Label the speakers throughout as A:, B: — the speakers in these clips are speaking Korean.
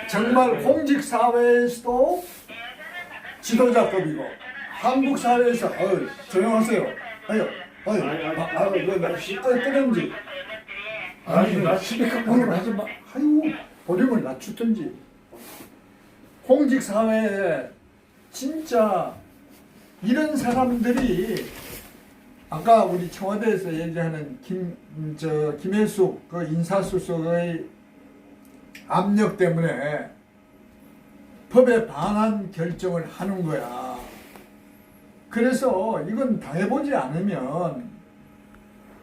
A: 정말 공직 사회에서도 지도자급이고 한국 사회에서 조용하세요. 끄든지
B: 나 스피커폰으로 하지 마.
A: 볼륨을 낮추든지. 공직 사회에 진짜 이런 사람들이 아까 우리 청와대에서 얘기하는 김혜숙 그 인사수석의 압력 때문에 법에 반한 결정을 하는 거야. 그래서 이건 당해보지 않으면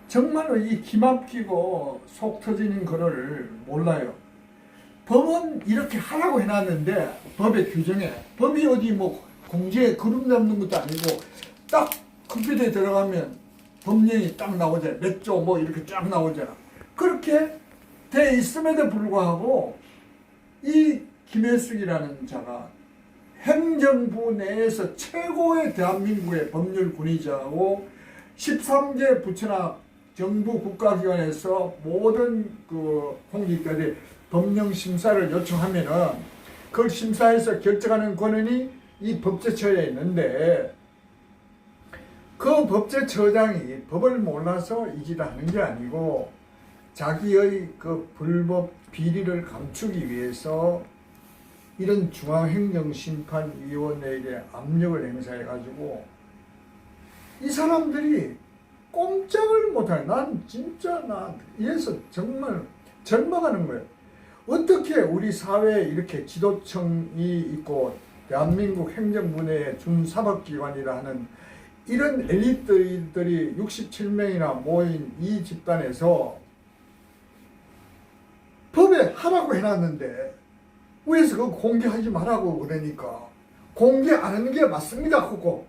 A: 정말로 이 기막히고 속 터지는 거를 몰라요. 법은 이렇게 하라고 해놨는데 법의 규정에 법이 어디 뭐 공지에 그룹 잡는 것도 아니고 딱 컴퓨터에 들어가면 법령이 딱 나오잖아. 몇 조 뭐 이렇게 쫙 나오잖아. 그렇게 돼 있음에도 불구하고 이 김혜숙이라는 자가 행정부 내에서 최고의 대한민국의 법률군의자고 13개 부처나 정부 국가기관에서 모든 그 공직자들이 법령 심사를 요청하면은 그걸 심사해서 결정하는 권한이 이 법제처에 있는데 그 법제처장이 법을 몰라서 이 짓을 하는 게 아니고 자기의 그 불법 비리를 감추기 위해서 이런 중앙행정심판위원회에게 압력을 행사해가지고 이 사람들이 꼼짝을 못하네. 난 진짜 이래서 정말 절망하는 거예요. 어떻게 우리 사회에 이렇게 지도청이 있고 대한민국 행정부 내에 준사법기관이라 하는 이런 엘리트들이 67명이나 모인 이 집단에서 법에 하라고 해놨는데 위에서 그거 공개하지 말라고 그러니까 공개 안 하는 게 맞습니다 하고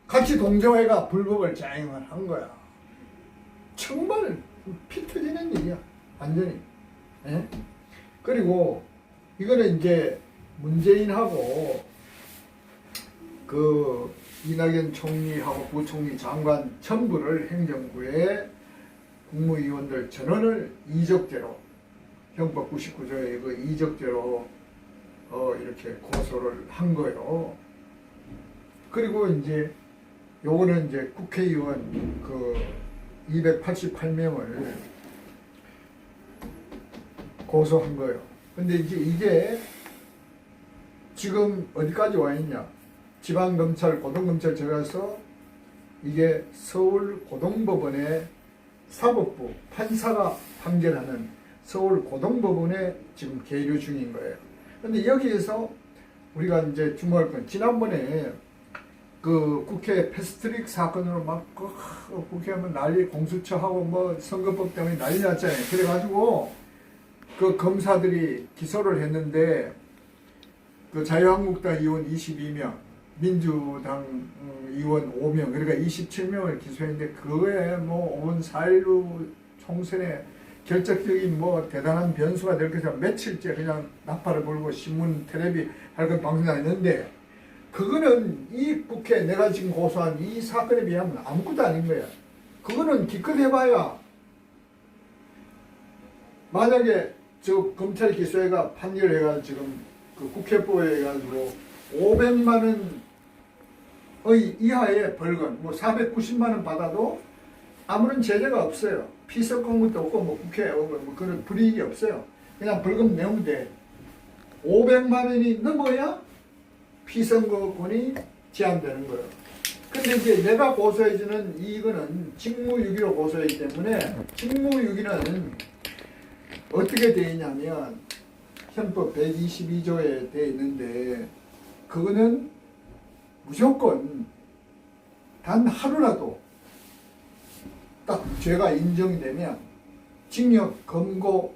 A: 같이 동조해가 불법을 자행을 한 거야. 정말 피 터지는 일이야. 완전히. 예? 그리고 이거는 이제 문재인하고 그 이낙연 총리하고 부총리 장관 전부를 행정부에 국무위원들 전원을 이적죄로 형법 99조의 그 이적죄로 이렇게 고소를 한 거예요. 그리고 이제 요거는 이제 국회의원 그 288명을 고소한 거예요. 근데 이제 이게 지금 어디까지 와 있냐? 지방검찰, 고등검찰 들어가서 이게 서울 고등법원의 사법부 판사가 판결하는 서울 고등법원에 지금 계류 중인 거예요. 근데 여기에서 우리가 이제 주목할 건 지난번에 그 국회 패스트트릭 사건으로 막 국회하면 난리 공수처하고 뭐 선거법 때문에 난리 났잖아요. 그래가지고 그 검사들이 기소를 했는데 그 자유한국당 의원 22명, 민주당 의원 5명, 그러니까 27명을 기소했는데 그거에 뭐 온 4.16 총선에 결정적인 뭐 대단한 변수가 될 것이라 며칠째 그냥 나팔을 불고 신문, 텔레비 할 것 방송했는데 그거는 이 국회 내가 지금 고소한 이 사건에 비하면 아무것도 아닌 거야. 그거는 기껏 해봐야 만약에 저 검찰 기소회가 판결해가 지금 그 국회법에 해가지고 500만 원의 이하의 벌금, 뭐 490만 원 받아도 아무런 제재가 없어요. 피서건 것도 없고 뭐 국회에 뭐 그런 불이익이 없어요. 그냥 벌금 내면 돼. 500만 원이 넘어야 피선거권이 제한되는 거예요. 근데 이제 내가 고소해주는 이거는 직무유기로 고소하기 때문에 직무유기는 어떻게 되어 있냐면 헌법 122조에 되어 있는데 그거는 무조건 단 하루라도 딱 죄가 인정되면 징역, 검거,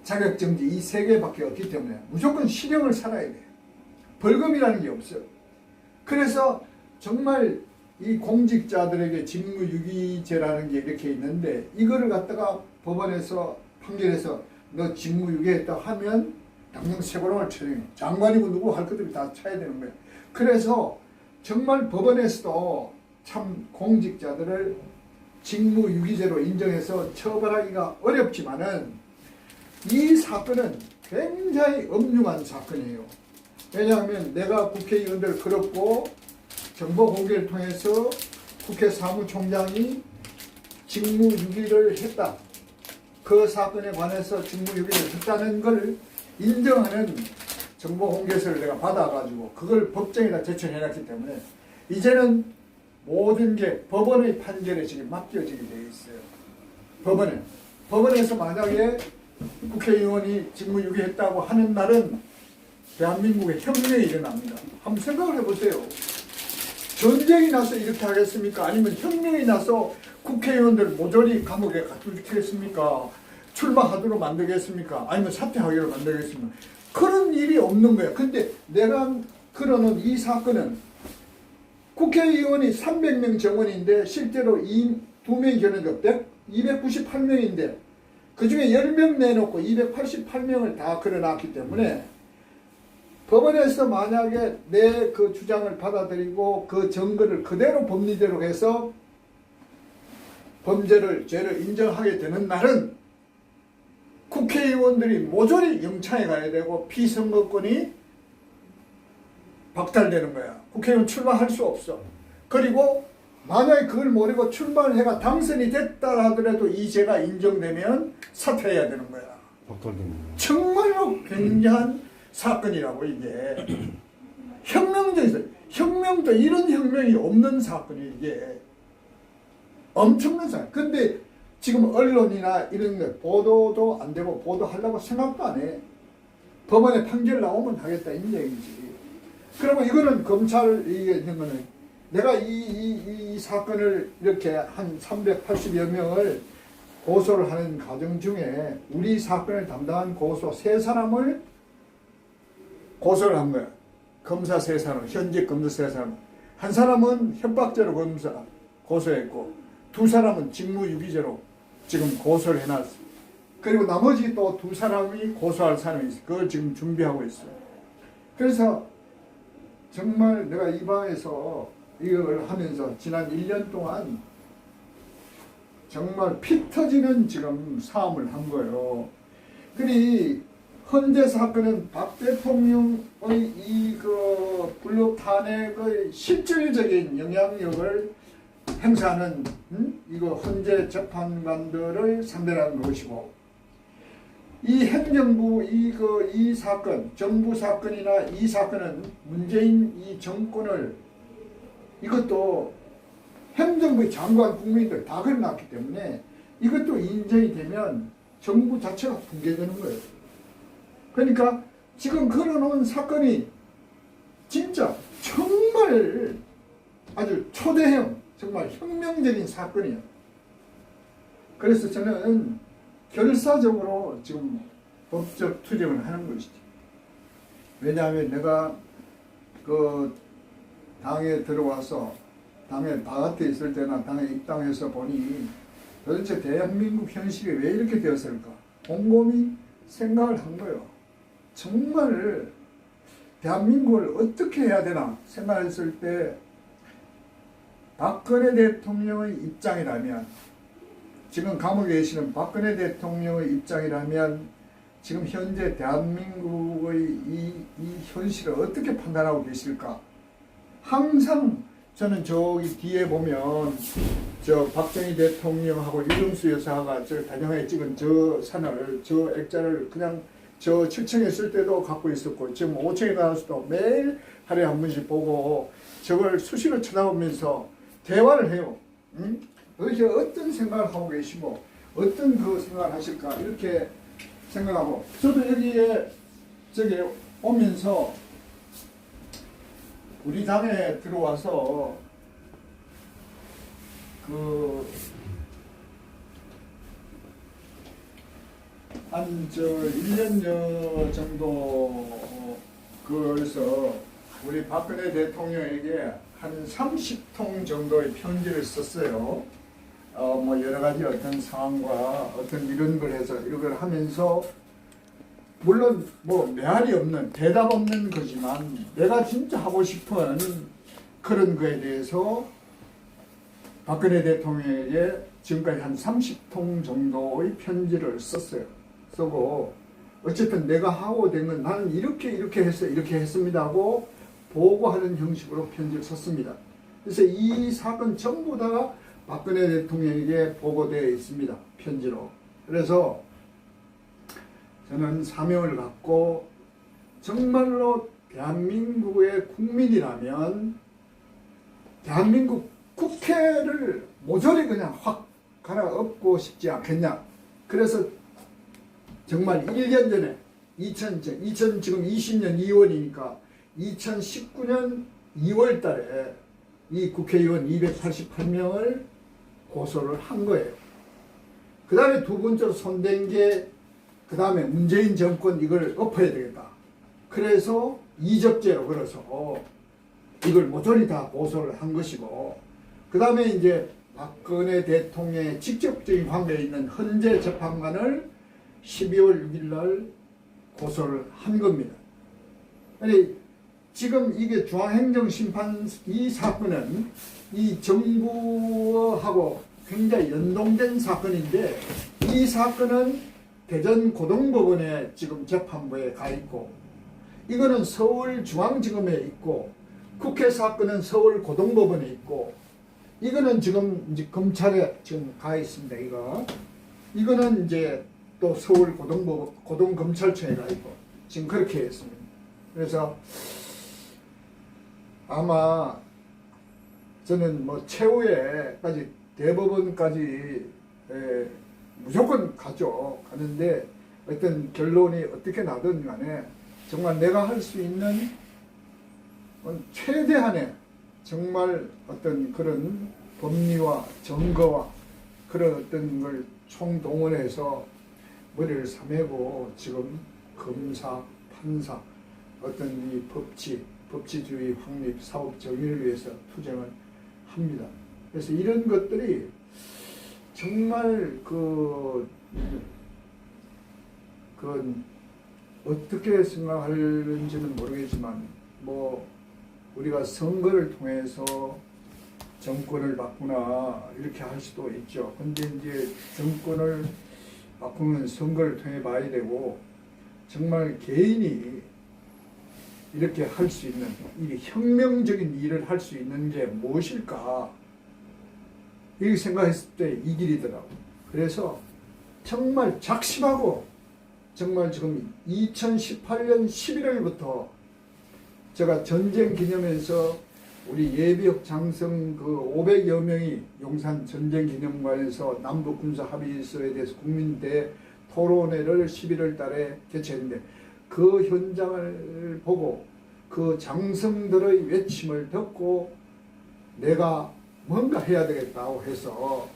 A: 자격정지 이 세 개밖에 없기 때문에 무조건 실형을 살아야 돼요. 벌금이라는 게 없어요. 그래서 정말 이 공직자들에게 직무유기죄라는 게 이렇게 있는데 이거를 갖다가 법원에서 판결해서 너 직무유기했다 하면 당장 쇠고랑을 쳐요. 장관이고 누구 할 것들이 다 차야 되는 거예요. 그래서 정말 법원에서도 참 공직자들을 직무유기죄로 인정해서 처벌하기가 어렵지만은 이 사건은 굉장히 엄중한 사건이에요. 왜냐하면 내가 국회의원들을 끌었고 정보 공개를 통해서 국회 사무총장이 직무유기를 했다. 그 사건에 관해서 직무유기를 했다는 걸 인정하는 정보 공개서를 내가 받아가지고 그걸 법정에다 제출해놨기 때문에 이제는 모든 게 법원의 판결에 지금 맡겨지게 되어 있어요. 법원에서 만약에 국회의원이 직무유기했다고 하는 날은 대한민국에 혁명이 일어납니다. 한번 생각을 해보세요. 전쟁이 나서 이렇게 하겠습니까? 아니면 혁명이 나서 국회의원들 모조리 감옥에 가두겠습니까? 출마하도록 만들겠습니까? 아니면 사퇴하기로 만들겠습니까? 그런 일이 없는 거야. 근데 내가 그러는 이 사건은 국회의원이 300명 정원인데 실제로 2명이 결혼해서 298명인데 그 중에 10명 내놓고 288명을 다 걸어놨기 때문에 법원에서 만약에 내 그 주장을 받아들이고 그 증거를 그대로 법리대로 해서 죄를 인정하게 되는 날은 국회의원들이 모조리 영창에 가야 되고 피선거권이 박탈되는 거야. 국회의원 출마할 수 없어. 그리고 만약에 그걸 모르고 출마를 해가 당선이 됐다 하더라도 이 죄가 인정되면 사퇴해야 되는 거야. 정말로 굉장한 사건이라고 이게. 혁명도 이런 혁명이 없는 사건이 이게. 엄청난 사건. 근데 지금 언론이나 이런 거 보도도 안 되고 보도하려고 생각도 안 해. 법원에 판결 나오면 하겠다 이 얘기지. 그러면 이거는 검찰 이게 있는 거는 내가 이 사건을 이렇게 한 380여 명을 고소를 하는 과정 중에 우리 사건을 담당한 고소 3사람을 고소를 한 거야. 검사 3사람, 현직 검사 3사람. 한 사람은 협박죄로 고소했고 2사람은 직무유기죄로 지금 고소를 해놨어. 그리고 나머지 또 2사람이 고소할 사람이 있어. 그걸 지금 준비하고 있어. 그래서 정말 내가 이 방에서 이걸 하면서 지난 1년 동안 정말 피 터지는 지금 싸움을 한 거예요. 그리 헌재 사건은 박 대통령의 이 불법 탄핵의 실질적인 영향력을 행사하는 이거 헌재 재판관들을 상대하는 것이고 이 행정부 이 사건 정부 사건이나 이 사건은 문재인 이 정권을 이것도 행정부의 장관 국민들 다 걸어놨기 때문에 이것도 인정이 되면 정부 자체가 붕괴되는 거예요. 그러니까 지금 걸어놓은 사건이 진짜 정말 아주 초대형 정말 혁명적인 사건이에요. 그래서 저는 결사적으로 지금 법적 투쟁을 하는 것이죠. 왜냐하면 내가 그 당에 들어와서 당에 바깥에 있을 때나 당에 입당해서 보니 도대체 대한민국 현실이 왜 이렇게 되었을까? 곰곰이 생각을 한 거예요. 정말 대한민국을 어떻게 해야 되나 생각했을 때 박근혜 대통령의 입장이라면 지금 감옥에 계시는 박근혜 대통령의 입장이라면 지금 현재 대한민국의 이 현실을 어떻게 판단하고 계실까? 항상 저는 저기 뒤에 보면 저 박정희 대통령하고 유정수 여사가 저 단영에 찍은 저 산을 저 액자를 그냥 저 7층에 있을 때도 갖고 있었고 지금 5층에 가서도 매일 하루에 한 번씩 보고 저걸 수시로 쳐다보면서 대화를 해요. 응? 도대체 어떤 생각을 하고 계시고 어떤 그 생각을 하실까 이렇게 생각하고 저도 여기에 저기 오면서 우리 당에 들어와서 한 1년여 정도 그래서 우리 박근혜 대통령에게 한 30통 정도의 편지를 썼어요. 뭐 여러 가지 어떤 상황과 어떤 이런 걸 해서 이런 걸 하면서 물론 뭐 메아리 없는 대답 없는 거지만 내가 진짜 하고 싶은 그런 거에 대해서 박근혜 대통령에게 지금까지 한 30통 정도의 편지를 썼어요. 쓰고 어쨌든 내가 하고 된 건 나는 이렇게 해서 이렇게 했습니다 하고 보고하는 형식으로 편지를 썼습니다. 그래서 이 사건 전부 다 박근혜 대통령에게 보고되어 있습니다. 편지로. 그래서 저는 사명을 갖고 정말로 대한민국의 국민이라면 대한민국 국회를 모조리 그냥 확 갈아엎고 싶지 않겠냐. 그래서 정말 1년 전에 2020년 2월이니까 2019년 2월 달에 이 국회의원 288명을 고소를 한 거예요. 그 다음에 두 번째로 손댄 게 그 다음에 문재인 정권 이걸 엎어야 되겠다. 그래서 이적죄로 걸어서 이걸 모조리 다 고소를 한 것이고, 그 다음에 이제 박근혜 대통령의 직접적인 관계에 있는 헌재 재판관을 12월 6일 날 고소를 한 겁니다. 아니, 지금 이게 중앙행정심판 이 사건은 이 정부하고 굉장히 연동된 사건인데, 이 사건은 대전고등법원에 지금 재판부에 가 있고, 이거는 서울중앙지검에 있고, 국회 사건은 서울고등법원에 있고, 이거는 지금 이제 검찰에 지금 가 있습니다. 이거는 이제 또 고등검찰청에 가 있고, 지금 그렇게 했습니다. 그래서 아마 저는 뭐 최후에까지 대법원까지 무조건 가는데 어떤 결론이 어떻게 나든 간에 정말 내가 할 수 있는 최대한의 정말 어떤 그런 법리와 증거와 그런 어떤 걸 총동원해서 머리를 싸매고 지금 검사, 판사, 어떤 이 법치주의 확립, 사업 정의를 위해서 투쟁을 합니다. 그래서 이런 것들이 정말 그건 어떻게 생각하는지는 모르겠지만, 뭐 우리가 선거를 통해서 정권을 바꾸나 이렇게 할 수도 있죠. 근데 이제 정권을 바꾸면 선거를 통해 봐야 되고, 정말 개인이 이렇게 할 수 있는 이 혁명적인 일을 할 수 있는 게 무엇일까, 이렇게 생각했을 때 이 길이더라고. 그래서 정말 작심하고, 정말 지금 2018년 11월부터 제가 전쟁 기념해서 우리 예비역 장성 그 500여 명이 용산 전쟁 기념관에서 남북 군사 합의서에 대해서 국민대 토론회를 11월 달에 개최했는데, 그 현장을 보고 그 장성들의 외침을 듣고 내가 뭔가 해야 되겠다고 해서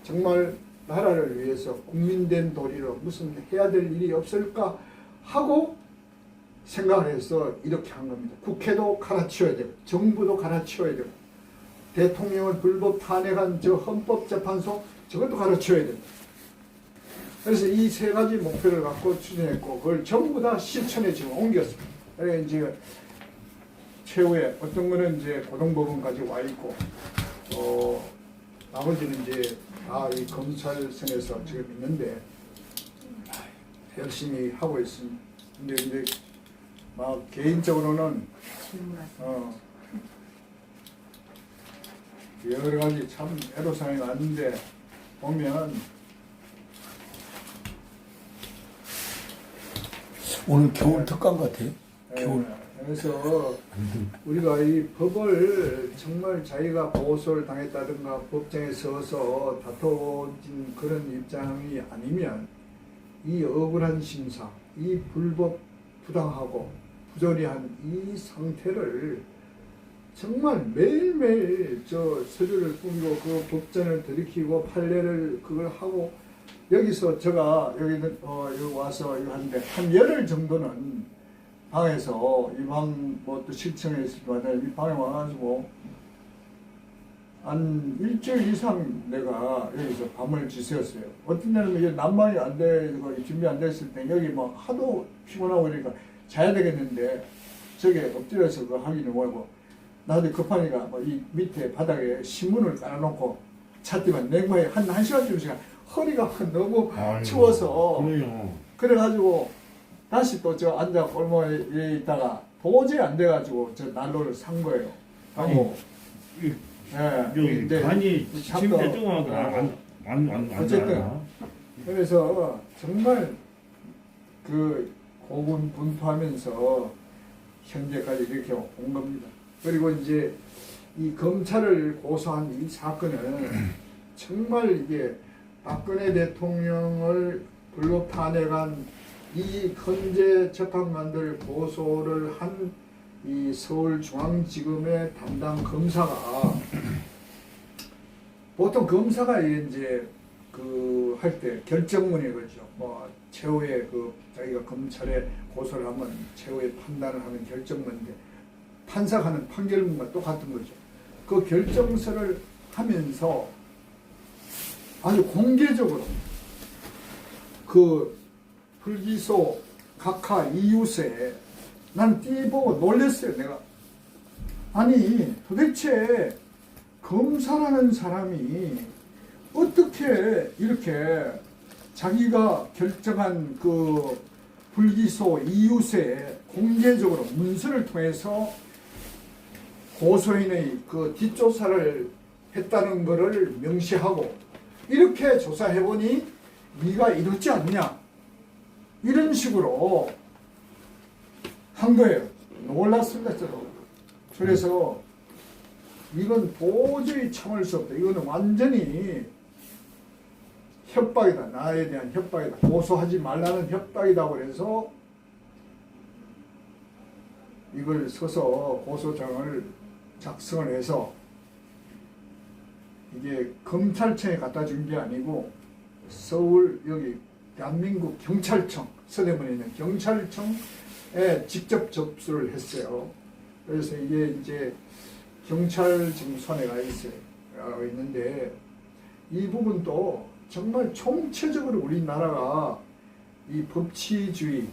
A: 정말 나라를 위해서 국민된 도리로 무슨 해야 될 일이 없을까 하고 생각을 해서 이렇게 한 겁니다. 국회도 갈아치워야 되고, 정부도 갈아치워야 되고, 대통령을 불법 탄핵한 저 헌법재판소 저것도 갈아치워야 된다. 그래서 이 세 가지 목표를 갖고 추진했고, 그걸 전부 다 실천에 지금 옮겼습니다. 그래서 이제 최후에 어떤 거는 이제 고등법원까지 와 있고, 나머지는 이제 다 이 검찰선에서 지금 있는데 열심히 하고 있습니다. 근데 이제 막 개인적으로는 여러 가지 참 애로사항이 많은데 보면
C: 오늘 겨울 특강 같아요. 겨울.
A: 그래서 우리가 이 법을 정말 자기가 고소를 당했다든가 법정에 서서 다퉈진 그런 입장이 아니면 이 억울한 심사, 이 불법 부당하고 부조리한 이 상태를 정말 매일매일 저 서류를 꾸미고 그 법전을 들이키고 판례를 그걸 하고, 여기서 제가 여기 와서 이거 하는데 한 열흘 정도는 방에서 이 방 뭐 또 실청에 있을 때마다 이 방에 와가지고 한 일주일 이상 내가 여기서 밤을 지새웠어요. 어떤 날은 이게 난방이 안 되고 준비 안 됐을 때 여기 뭐 하도 피곤하고 그러니까 자야 되겠는데 저게 엎드려서 그거 하기는 뭐고, 나도 급하니까 뭐 이 밑에 바닥에 신문을 깔아놓고 잤더만 냉방에 한 시간쯤 허리가 너무 추워서, 그래가지고 다시 또 저 앉아 골목에 있다가 도저히 안 돼가지고 저 난로를 산 거예요. 하고
D: 이-
A: 예.
D: 여기
A: 근데
D: 간이
A: 참도,
D: 침대 조그맣게 안
A: 어쨌든 그래서 정말 그 고군분투하면서 현재까지 이렇게 온 겁니다. 그리고 이제 이 검찰을 고소한 이 사건은 정말 이게 박근혜 대통령을 불법 탄핵한 이 헌재 재판관들 고소를 한 이 서울중앙지검의 담당 검사가 보통 검사가 이제 그 할 때 결정문이 그죠. 뭐 최후의 그 자기가 검찰에 고소를 하면 최후의 판단을 하는 결정문인데 판사가 하는 판결문과 똑같은 거죠. 그 결정서를 하면서 아주 공개적으로 그 불기소 각하 이유서에 난 띠보고 놀랬어요. 내가 아니 도대체 검사라는 사람이 어떻게 이렇게 자기가 결정한 그 불기소 이유서에 공개적으로 문서를 통해서 고소인의 그 뒷조사를 했다는 것을 명시하고 이렇게 조사해보니 네가 이렇지 않냐 이런 식으로 한 거예요. 놀랐습니다. 저도. 그래서 이건 도저히 참을 수 없다. 이거는 완전히 협박이다. 나에 대한 협박이다. 고소하지 말라는 협박이다. 그래서 이걸 써서 고소장을 작성을 해서 이게 검찰청에 갖다 준 게 아니고 서울 여기 대한민국 경찰청 서대문에 있는 경찰청에 직접 접수를 했어요. 그래서 이게 이제 경찰 지금 손에 가 있는데 이 부분도 정말 총체적으로 우리나라가 이 법치주의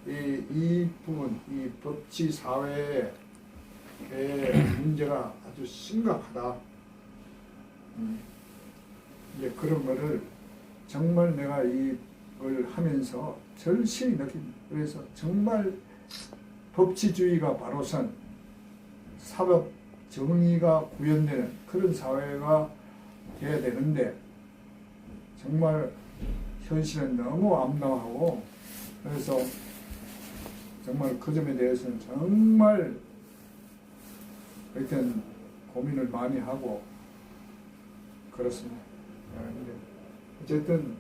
A: 이 부분 이 법치 사회의 문제가 아주 심각하다. 이제 그런 거를 정말 내가 이걸 하면서 절실히 느낍니다. 그래서 정말 법치주의가 바로 선 사법 정의가 구현되는 그런 사회가 돼야 되는데 정말 현실은 너무 암담하고 그래서 정말 그 점에 대해서는 정말 하여튼 고민을 많이 하고 그렇습니다. 근데 어쨌든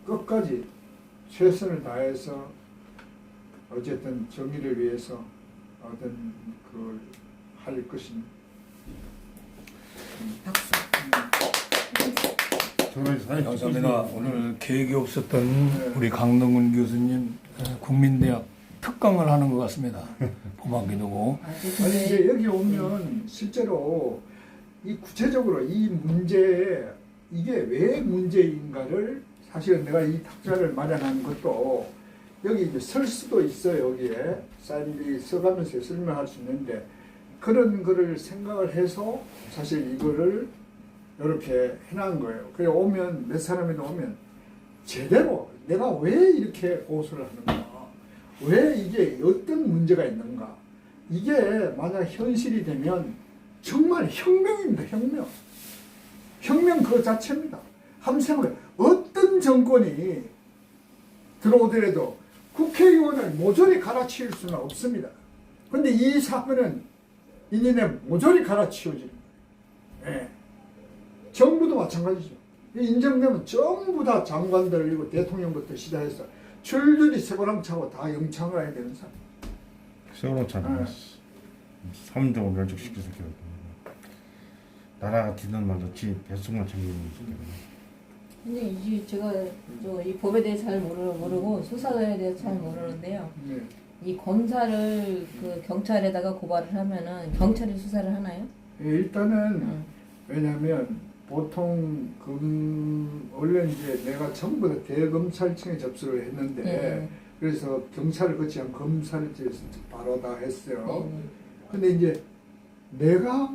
A: 끝까지 최선을 다해서 어쨌든 정의를 위해서 어떤 그 할 것입니다.
C: 감사합니다. 오늘 계획이 없었던 우리 강동근 교수님 국민대학 특강을 하는 것 같습니다. 봄학기도고.
A: 아니 이제 여기 오면 실제로 이 구체적으로 이 문제에 이게 왜 문제인가를 사실은 내가 이 탁자를 마련한 것도 여기 이제 설 수도 있어요. 여기에 사인들이 써가면서 설명할 수 있는데 그런 거를 생각을 해서 사실 이거를 이렇게 해놓은 거예요. 그래 오면 몇 사람이 오면 제대로 내가 왜 이렇게 고소를 하는가, 왜 이게 어떤 문제가 있는가, 이게 만약 현실이 되면 정말 혁명입니다. 혁명 그 자체입니다. 한번 생각해 어떤 정권이 들어오더라도 국회의원을 모조리 갈아치울 수는 없습니다. 그런데 이 사건은 인연에 모조리 갈아치워지는 거예요. 네. 정부도 마찬가지죠. 인정되면 전부 다 장관들 그리고 대통령부터 시작해서 줄줄이 새고랑 차고 다 영창을 해야 되는 사람.
D: 세월호 차는 3조 멸족시켜서 나라가 뒤는 말도 지 뱃속만 챙기는 거죠.
E: 근데 이게 제가 이 법에 대해 잘 모르고 수사에 대해서 잘 모르는데요.
A: 네.
E: 이 검사를 그 경찰에다가 고발을 하면은 경찰이 수사를 하나요?
A: 일단은 왜냐하면 보통 원래 이제 내가 전부 다 대검찰청에 접수를 했는데 그래서 경찰을 거치한 검사를 바로 다 했어요. 근데 이제 내가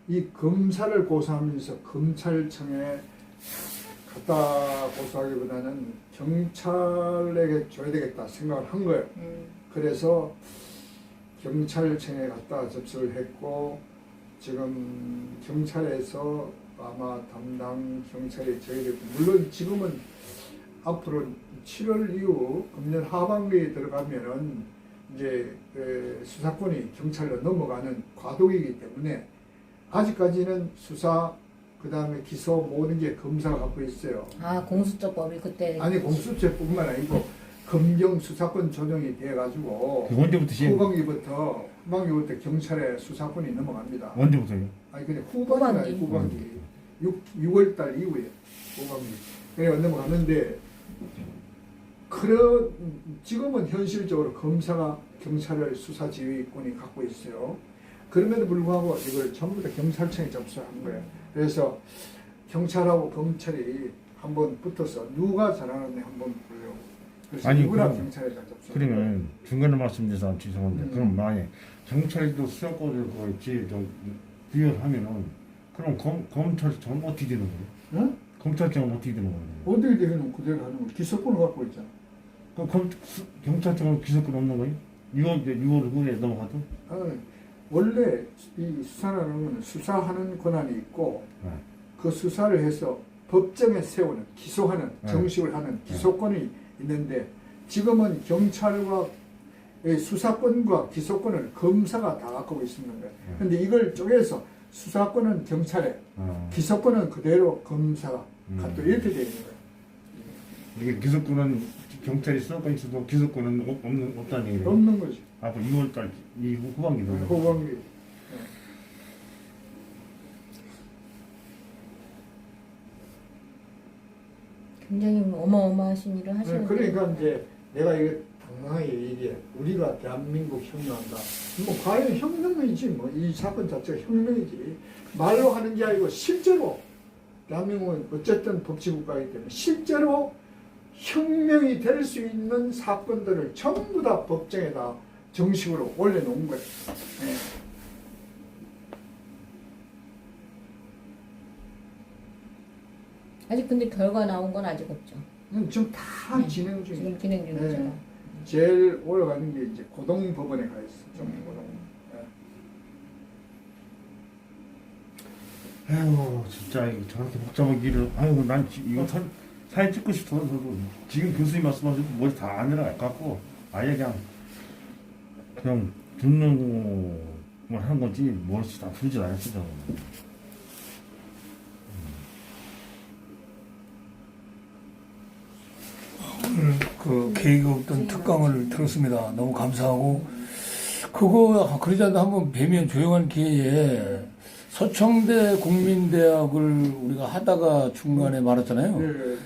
A: 이 검사를 고소하면서 검찰청에 갖다 고소하기보다는 경찰에게 줘야 되겠다 생각을 한 거예요. 그래서 경찰청에 갖다 접수를 했고 지금 경찰에서 아마 담당 경찰이 저희들 물론 지금은 앞으로 7월 이후 금년 하반기에 들어가면은 이제 수사권이 경찰로 넘어가는 과도기이기 때문에 아직까지는 수사 그다음에 기소 모든 게 검사가 갖고 있어요.
E: 아, 공수처법이 그때.
A: 아니 공수처뿐만 아니고 검경 수사권 조정이 돼가지고
D: 그 언제부터 시행?
A: 후반기부터 경찰에 수사권이 넘어갑니다.
D: 언제부터요?
A: 아니 근데 후반기 6월달 이후에 후반기 그래 넘어가는데 그런 지금은 현실적으로 검사가 경찰을 수사 지휘권이 갖고 있어요. 그럼에도 불구하고 이걸 전부 다 경찰청에 접수한 거예요. 그래서 경찰하고 검찰이 한번 붙어서 누가 잘하는지 한번 보려고. 그래서
D: 아니,
A: 누구나
D: 그럼-
A: 경찰에 접수.
D: 그러면 중간에 말씀드려서 죄송한데
A: 음.
D: 그럼 만약에 경찰도 수사권을 부여하면은 그럼 검찰청 어떻게 되는 거예요?
A: 응?
D: 검찰청은 어떻게 되는 거예요?
A: 어떻게 되면 그대로 하는 거. 기소권을 갖고 있잖아.
D: 그럼 경찰청은 기소권 없는 거예요? 6월 후에 넘어가도?
A: 원래 이 수사라는 건 수사하는 권한이 있고
D: 네.
A: 그 수사를 해서 법정에 세우는 기소하는
D: 네.
A: 정식을 하는 기소권이 있는데 지금은 경찰과 이 수사권과 기소권을 검사가 다 갖고 있는 거예요. 그런데 이걸 쪼개서 수사권은 경찰에 기소권은 그대로 검사가 갖고 이렇게 되어 있는 거예요.
D: 이게 기소권은 경찰이 수사권 있어도 기소권은 없다는 얘기예요.
A: 없는 거지.
D: 앞으로 2월달 이 후반기도.
A: 후반기.
E: 굉장히 어마어마하신 일을 하시는데.
A: 그러니까 이제 내가 이게 당당하게 얘기해. 우리가 대한민국 혁명한다. 뭐 과연 혁명이지 뭐 이 사건 자체가 혁명이지. 말로 하는 게 아니고 실제로 대한민국은 어쨌든 법치국가이기 때문에 실제로 혁명이 될 수 있는 사건들을 전부 다 법정에다 정식으로 올려놓은 거예요. 네.
E: 아직 근데 결과 나온 건 아직 없죠.
A: 지금 다
E: 네.
A: 진행 중이에요.
E: 지금 진행 중이죠.
A: 네. 제일 올라가는 게 이제 고등법원에 가 있어. 정고동.
D: 아유 진짜 이거 저렇게 복잡한 길을 아유 난 이거 사진 찍고 싶어서도 지금 교수님 말씀하셔도 머리 다 안 내려갖고 아예 그냥 듣는 것만 한 거지 머리씨 다 풀질 않았죠.
C: 그 계획이 없던 특강을 들었습니다. 너무 감사하고 그거 그러지 않아도 한번 뵈면 조용한 기회에 서청대 국민대학을 우리가 하다가 중간에 말았잖아요.
A: 네.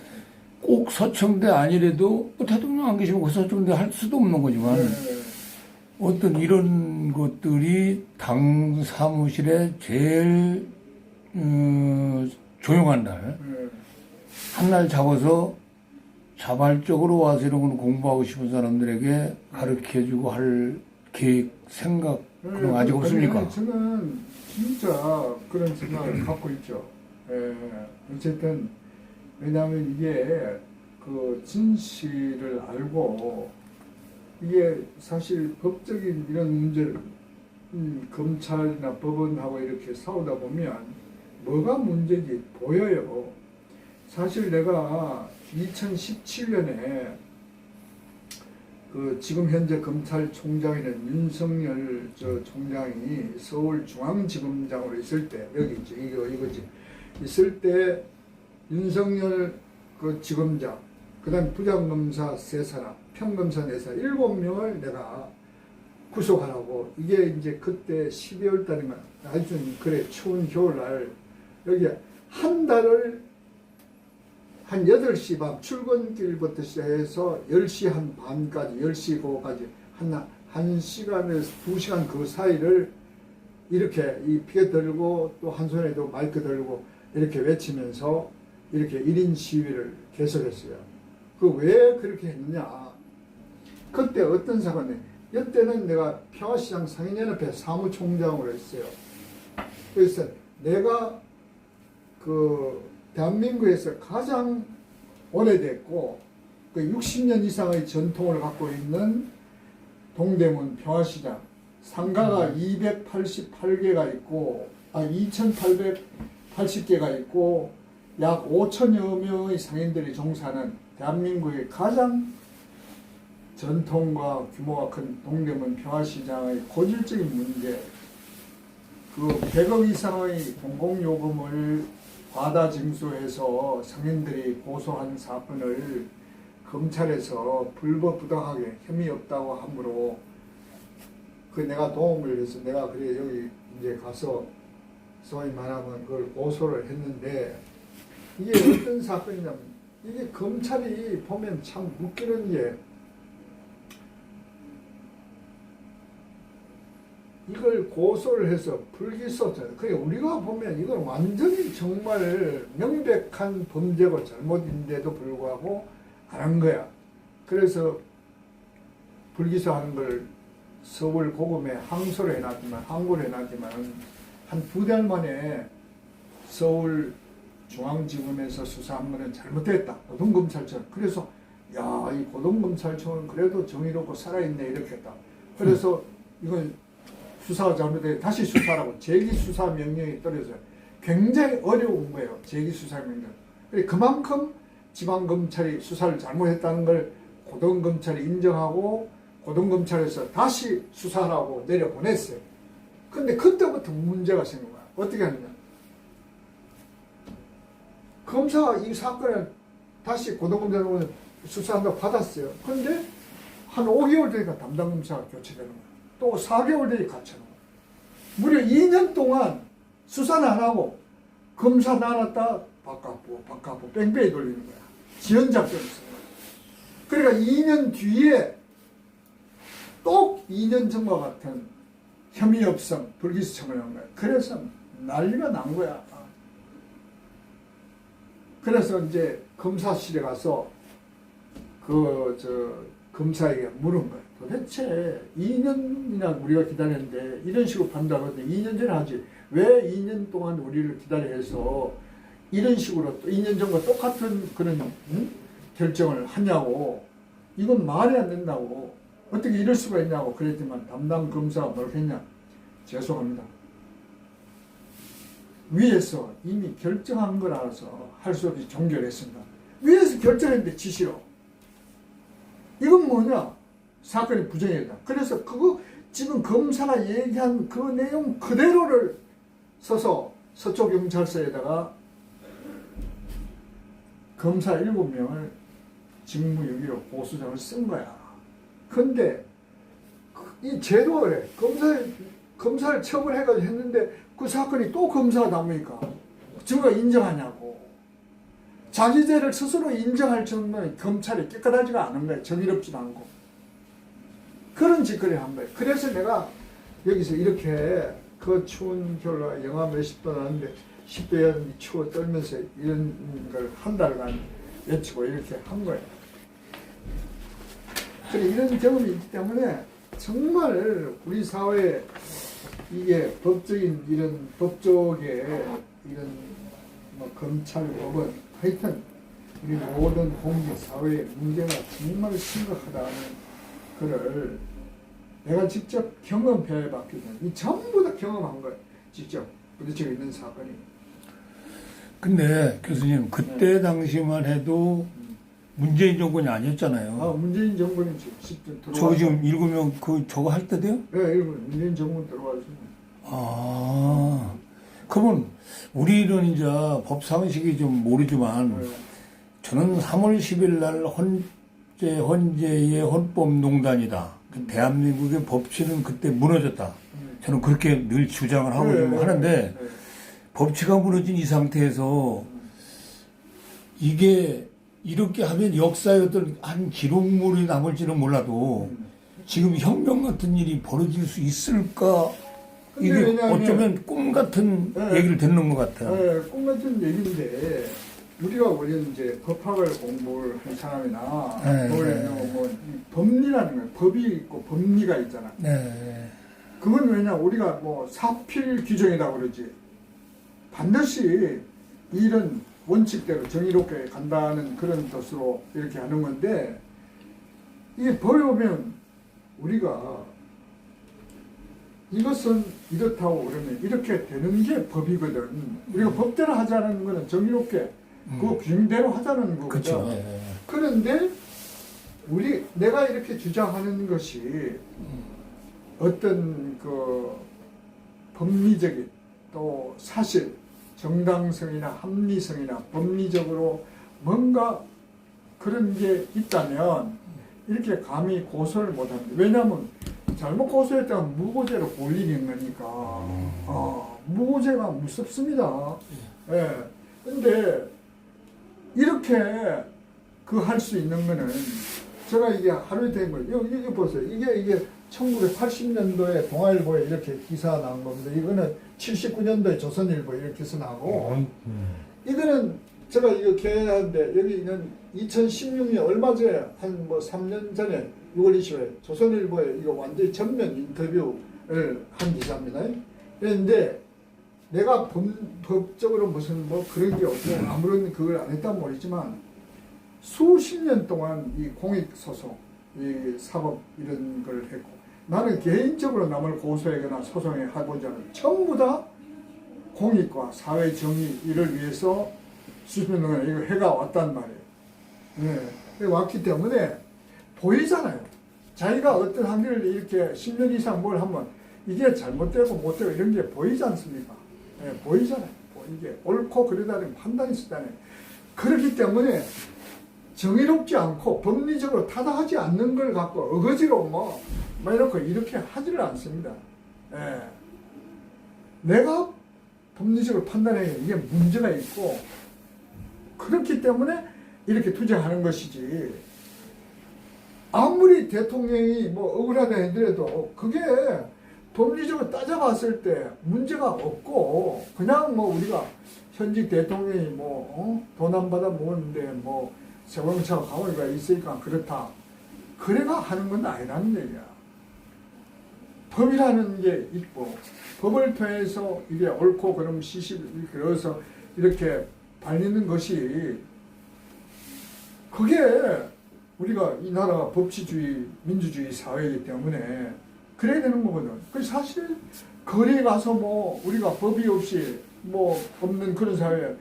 C: 꼭 서청대 아니래도 뭐 대통령 안 계시면 그 서청대 할 수도 없는 거지만
A: 네.
C: 어떤 이런 것들이 당 사무실에 제일 조용한 날 한 날 잡아서 자발적으로 와서 이런 걸 공부하고 싶은 사람들에게 가르쳐주고 할 계획, 생각 그런 거 아직 없습니까?
A: 저는 진짜 그런 생각을 갖고 있죠. 어쨌든 왜냐하면 이게 그 진실을 알고 이게 사실 법적인 이런 문제를 검찰이나 법원하고 이렇게 싸우다 보면 뭐가 문제인지 보여요. 사실 내가 2017년에 그 지금 현재 검찰총장이는 윤석열 총장이 서울중앙지검장으로 있을 때 여기 있지 이거지 있을 때 윤석열 그 지검장 그다음 부장검사 3사람 평검사 4사람 7명을 내가 구속하라고 이게 이제 그때 12월 달인가 하여튼 그래 추운 겨울날 여기 한 달을 한 8시 반 출근길부터 시작해서 10시 한 반까지 10시 고까지 한 시간에서 2시간 그 사이를 이렇게 이 피켓 들고 또 한 손에도 마이크 들고 이렇게 외치면서 이렇게 1인 시위를 계속했어요. 그 왜 그렇게 했느냐. 그때 어떤 사건이 이때는 내가 평화시장 상인연합회 사무총장으로 했어요. 그래서 내가 그 대한민국에서 가장 오래됐고 그 60년 이상의 전통을 갖고 있는 동대문 평화시장 상가가 288개가 있고 2,880개가 있고 약 5천여 명의 상인들이 종사하는 대한민국의 가장 전통과 규모가 큰 동대문 평화시장의 고질적인 문제, 그 100억 이상의 공공요금을 과다 징수해서 상인들이 고소한 사건을 검찰에서 불법부당하게 혐의 없다고 함으로 그 내가 도움을 해서 내가 그래 여기 이제 가서 소위 말하면 그걸 고소를 했는데 이게 어떤 사건이냐면 이게 검찰이 보면 참 웃기는 게 이걸 고소를 해서 불기소잖아요. 그게 우리가 보면 이건 완전히 정말 명백한 범죄고 잘못인데도 불구하고 안 한 거야. 그래서 불기소하는 걸 서울 고검에 항소를 해놨지만 항고를 해놨지만 한 2달 만에 서울 중앙지검에서 수사한 거는 잘못됐다. 고등검찰청. 그래서 야, 이 고등검찰청은 그래도 정의롭고 살아있네 이렇게 했다. 그래서 이건 수사가 잘못돼 다시 수사라고 재기수사 명령이 떨어져요. 굉장히 어려운 거예요. 재기수사 명령. 그만큼 지방검찰이 수사를 잘못했다는 걸 고등검찰이 인정하고 고등검찰에서 다시 수사하라고 내려보냈어요. 근데 그때부터 문제가 생긴 거야. 어떻게 하느냐. 검사가 이 사건을 다시 고등검찰로 수사한다고 받았어요. 근데 한 5개월 되니까 담당 검사가 교체되는 거야. 또 4개월 되니 갇혀는 거야. 무려 2년 동안 수사는 안 하고 검사 나눴다 바꿔보 뺑뺑이 돌리는 거야. 지연작전을 쓰는 거야. 그러니까 2년 뒤에 또 2년 전과 같은 혐의 없음 불기소청을 한 거야. 그래서 난리가 난 거야. 그래서 이제 검사실에 가서 검사에게 물은 거야. 도대체 2년이나 우리가 기다렸는데 이런 식으로 판단하거든. 2년 전에 하지. 왜 2년 동안 우리를 기다려 해서 이런 식으로 또 2년 전과 똑같은 그런 결정을 하냐고. 이건 말이 안 된다고. 어떻게 이럴 수가 있냐고 그랬지만 담당 검사가 뭘 했냐. 죄송합니다. 위에서 이미 결정한 걸 알아서 할 수 없이 종결했습니다. 위에서 결정했는데 지시로. 이건 뭐냐? 사건이 부정이다. 그래서 그거 지금 검사가 얘기한 그 내용 그대로를 써서 서초경찰서에다가 검사 7명을 직무유기로 고소장을 쓴 거야. 근데 이 제도가 그래. 검사를 처벌해가지고 했는데 그 사건이 또 검사가 남으니까 증거가 인정하냐고. 자기 죄를 스스로 인정할 정도는 검찰이 깨끗하지가 않은 거예요. 정의롭지도 않고. 그런 짓거리를 한 거예요. 그래서 내가 여기서 이렇게 그 추운 겨울 영하 몇십 도 나는데 10도에 추워 떨면서 이런 걸 한 달간 외치고 이렇게 한 거예요. 이런 경험이 있기 때문에 정말 우리 사회에 이게 법적인 이런 법조계 이런 뭐 검찰 법원 하여튼 우리 모든 공직 사회의 문제가 정말 심각하다는 것을 내가 직접 경험해 봤기 때문에 이 전부 다 경험한 거예요. 직접 부딪혀 있는 사건이.
C: 근데 교수님 그때 당시만 해도 문재인 정권이 아니었잖아요.
A: 문재인 정권이 지금 들어와서.
C: 저 지금 7명 저거 할 때도요?
A: 네, 일본 문재인 정권 들어와서.
C: 그러면 우리는 이제 법 상식이 좀 모르지만 저는 3월 10일 날 헌재의 헌법농단이다. 대한민국의 법치는 그때 무너졌다. 저는 그렇게 늘 주장을 하고 하는데 법치가 무너진 이 상태에서 이게 이렇게 하면 역사의 어떤 한 기록물이 남을지는 몰라도 지금 혁명 같은 일이 벌어질 수 있을까? 이게 어쩌면 꿈 같은 얘기를 듣는 것 같아요.
A: 네, 꿈 같은 얘기인데 우리가 원래 이제 법학을 공부를 한 사람이나 뭐 법리라는 거예요. 법이 있고 법리가 있잖아. 그건 왜냐 우리가 뭐 사필 규정이라고 그러지. 반드시 이런 원칙대로 정의롭게 간다는 그런 뜻으로 이렇게 하는 건데 이게 법에 보면 우리가 이것은 이렇다고 그러면 이렇게 되는 게 법이거든. 우리가 법대로 하자는 거는 정의롭게 그 규정대로 하자는 거거든.
C: 그렇죠.
A: 그런데 내가 이렇게 주장하는 것이 어떤 그 법리적인 또 사실 정당성이나 합리성이나 법리적으로 뭔가 그런 게 있다면 이렇게 감히 고소를 못합니다. 왜냐하면 잘못 고소했다면 무고죄로 몰리는 거니까 무고죄가 무섭습니다. 예. 근데 이렇게 그 할 수 있는 거는 제가 이게 하루에 된 거예요. 이거 보세요. 이게 1980년도에 동아일보에 이렇게 기사 나온 겁니다. 이거는 79년도에 조선일보에 이렇게 기사 나고 이거는 제가 이거 개하는데 여기는 2016년 얼마 전에 한 뭐 3년 전에 6월 20일 조선일보에 이거 완전히 전면 인터뷰를 한 기사입니다. 그런데 내가 법적으로 무슨 뭐 그런 게 없고 아무런 그걸 안 했다면 모르지만 수십 년 동안 이 공익소송, 이 사법 이런 걸 했고 나는 개인적으로 남을 고소하거나 소송에 해보지 않은 전부 다 공익과 사회 정의 이를 위해서 수십 년 동안 이걸 해가 왔단 말이에요. 네. 왔기 때문에 보이잖아요. 자기가 어떤 한계를 이렇게 10년 이상 뭘 하면 이게 잘못되고 못되고 이런 게 보이지 않습니까? 네, 보이잖아요. 이게 옳고 그러다는 판단이 있었다네. 그렇기 때문에 정의롭지 않고 법리적으로 타당하지 않는 걸 갖고 어거지로 뭐 이렇게 이렇게 하지를 않습니다. 예. 내가 법리적으로 판단해 이게 문제가 있고 그렇기 때문에 이렇게 투쟁하는 것이지. 아무리 대통령이 뭐 억울하다 하더라도 그게 법리적으로 따져봤을 때 문제가 없고 그냥 뭐 우리가 현직 대통령이 뭐 돈 안 받아 먹었는데 뭐 세월차 가오리가 있으니까 그렇다. 그래가 하는 건 아니라는 얘기야. 법이라는 게 있고 법을 통해서 이게 옳고 그름 시시 그래서 이렇게 달리는 것이 그게 우리가 이 나라가 법치주의 민주주의 사회이기 때문에 그래야 되는 거거든. 그 사실 거리에 가서 뭐 우리가 법이 없이 뭐 없는 그런 사회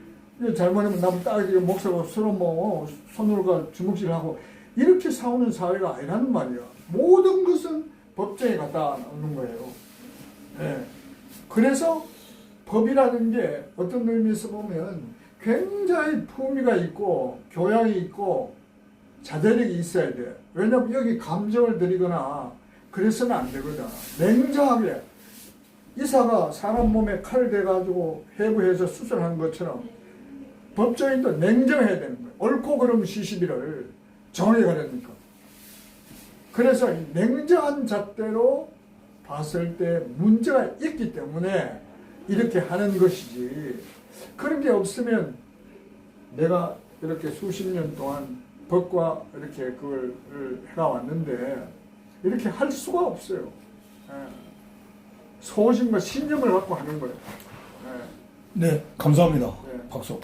A: 잘못하면 남 딸이 목사가 서로 뭐 손으로가 주먹질하고 이렇게 싸우는 사회가 아니라는 말이야. 모든 것은 법정에 갖다 놓는 거예요. 네. 그래서 법이라는 게 어떤 의미에서 보면 굉장히 품위가 있고 교양이 있고 자제력이 있어야 돼. 왜냐면 여기 감정을 들이거나 그래서는 안 되거든. 냉정하게 의사가 사람 몸에 칼을 대가지고 해부해서 수술하는 것처럼 법조인도 냉정해야 되는 거예요. 옳고 그름 시시비를 정확히 가려니까. 그래서 냉정한 잣대로 봤을 때 문제가 있기 때문에 이렇게 하는 것이지. 그런 게 없으면 내가 이렇게 수십 년 동안 법과 이렇게 그걸 해왔는데 이렇게 할 수가 없어요. 소신과 신념을 갖고 하는 거예요.
C: 네, 감사합니다.
A: 네.
C: 박수.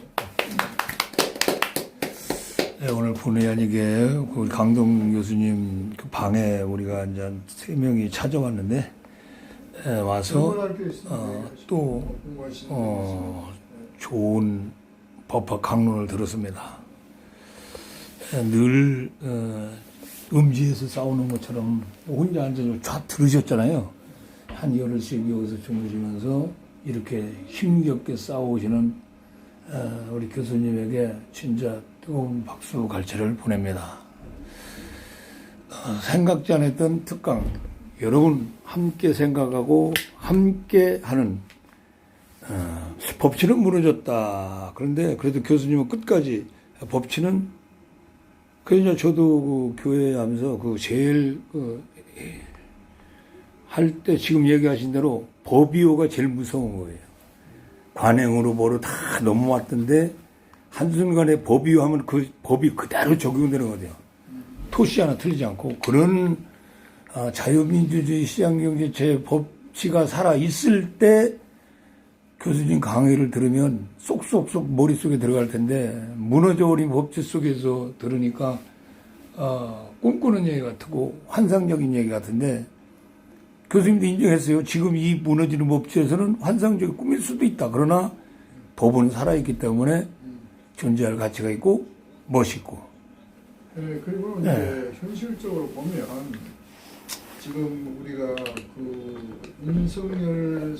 C: 네, 오늘 본의 아니게 그 강동 교수님 그 방에 우리가 이제 3명이 찾아왔는데 와서 또 좋은 법학 강론을 들었습니다. 늘 음지에서 싸우는 것처럼 혼자 앉아서 쫙 들으셨잖아요. 한 열흘씩 여기서 주무시면서 이렇게 힘겹게 싸우시는 우리 교수님에게 진짜 뜨거운 박수 갈채를 보냅니다. 생각지 않았던 특강, 여러분 함께 생각하고 함께 하는 법치는 무너졌다. 그런데 그래도 교수님은 끝까지 법치는 그래서 저도 그 교회 하면서 그 제일 할 때 지금 얘기하신 대로 법이요가 제일 무서운 거예요. 관행으로 뭐로 다 넘어왔던데 한순간에 법이요 하면 그 법이 그대로 적용되는 거예요. 토시 하나 틀리지 않고 그런 자유민주주의 시장경제 제 법치가 살아 있을 때 교수님 강의를 들으면 쏙쏙쏙 머릿속에 들어갈 텐데 무너져버린 법제 속에서 들으니까 꿈꾸는 얘기 같고 환상적인 얘기 같은데 교수님도 인정했어요. 지금 이 무너지는 법제에서는 환상적인 꿈일 수도 있다. 그러나 법은 살아있기 때문에 존재할 가치가 있고 멋있고.
A: 네, 그리고
C: 네.
A: 이제 현실적으로 보면 지금 우리가 그 윤석열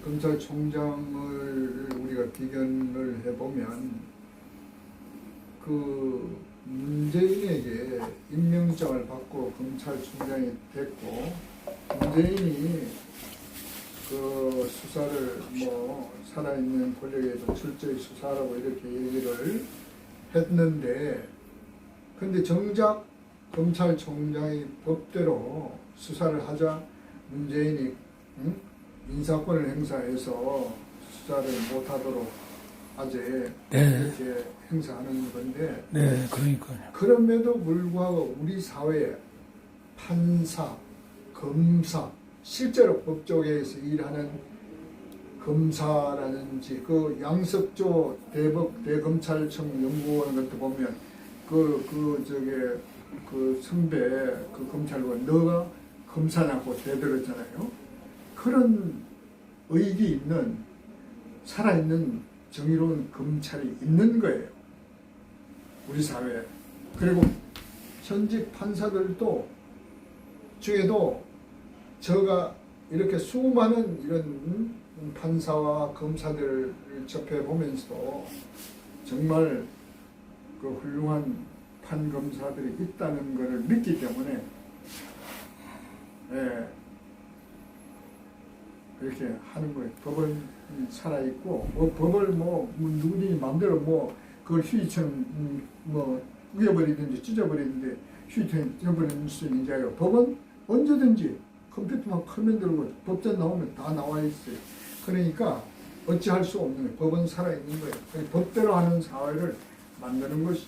A: 검찰총장을 우리가 비견을 해보면 그 문재인에게 임명장을 받고 검찰총장이 됐고 문재인이 그 수사를 뭐 살아있는 권력에도 철저히 수사하라고 이렇게 얘기를 했는데 근데 정작 검찰총장이 법대로 수사를 하자 문재인이 인사권을 행사해서 수사를 못하도록 아재
C: 네.
A: 이렇게 행사하는 건데
C: 네, 그러니까요.
A: 그럼에도 불구하고 우리 사회에 판사, 검사, 실제로 법조계에서 일하는 검사라든지 그 양석조 대검찰청 연구원 같은 보면 그 선배 그 검찰관 너가 검사냐고 대들었잖아요. 그런 의기 있는 살아있는 정의로운 검찰이 있는 거예요. 우리 사회에. 그리고 현직 판사들도 중에도 저가 이렇게 수많은 이런 판사와 검사들을 접해 보면서도 정말 그 훌륭한 판검사들이 있다는 것을 믿기 때문에 이렇게 하는 거예요. 법은 살아있고 법을 뭐 누구든지 마음대로 뭐 그걸 휴지처럼 뭐 우겨버리든지 찢어버리는데 휴지처럼 찢어버릴 수 있는 게 아니라 법은 언제든지 컴퓨터만 화면 들고 법전 나오면 다 나와 있어요. 그러니까 어찌할 수 없는 거예요. 법은 살아있는 거예요. 법대로 하는 사회를 만드는 것이